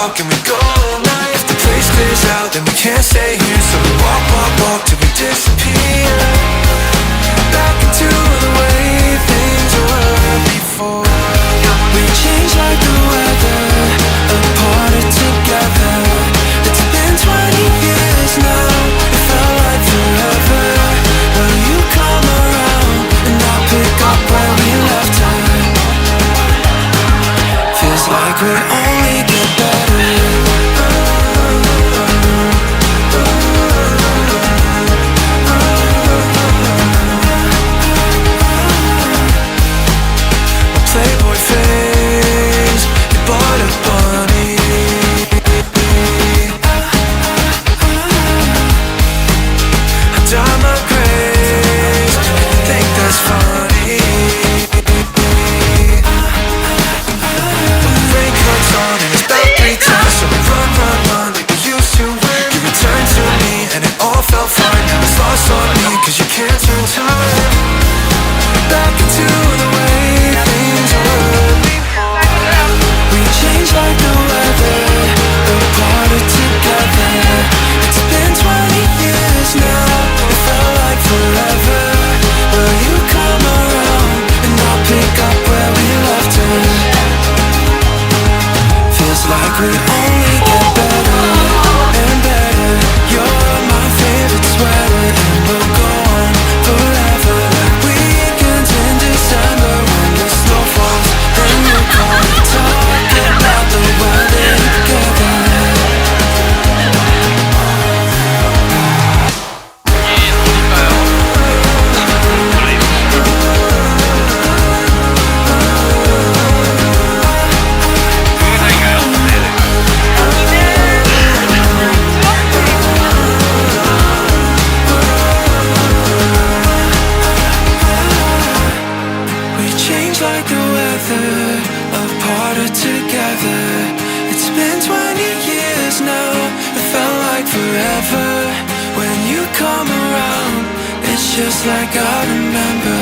talk and we go all night. If the place clears out, then we can't stay here. So we walk, walk, walk till we disappear. Back into the way things were before. We change like the weather, apart or together. It's been 20 years now, it felt like forever. Will you come around and I'll pick up where we left her? Feels like we only get better. Playboy phase, you bought a bunny. I dye my grays, you think that's funny. When the rain comes on and it's about 3 times, so we run, run, run like we used to. You returned to me and it all felt fine. Now it's lost on me cause you can't turn time back into the way things were before. We change like the weather, apart or together. It's been 20 years now, it felt like forever. Will you come around and I'll pick up where we left her? Feels like we only get better and better. You're my favorite sweater and we'll go on forever. Like weekends in December when the snow falls, then we'll call and talk about the weather together. We change like the weather, apart or together. It's been 20 years now, it felt like forever. When you come around, it's just like I remember.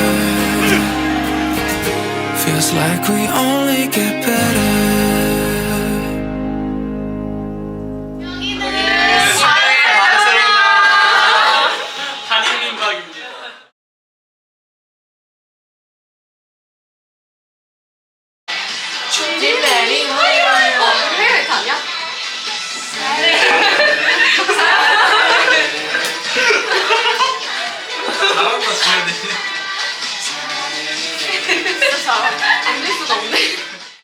Feels like we only get better.